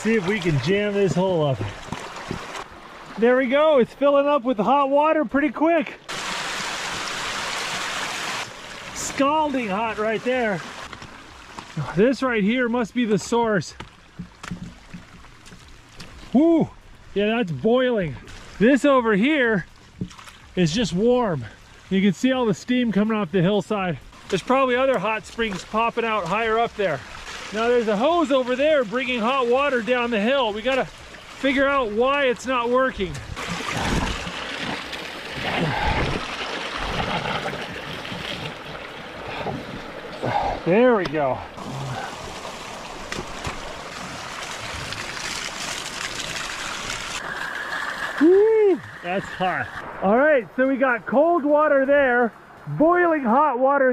see if we can jam this hole up. There we go. It's filling up with hot water pretty quick. Scalding hot right there. This right here must be the source. Whoo! Yeah, that's boiling. This over here is just warm. You can see all the steam coming off the hillside. There's probably other hot springs popping out higher up there. Now there's a hose over there bringing hot water down the hill. We gotta figure out why it's not working. There we go. Woo, that's hot. All right, so we got cold water there, boiling hot water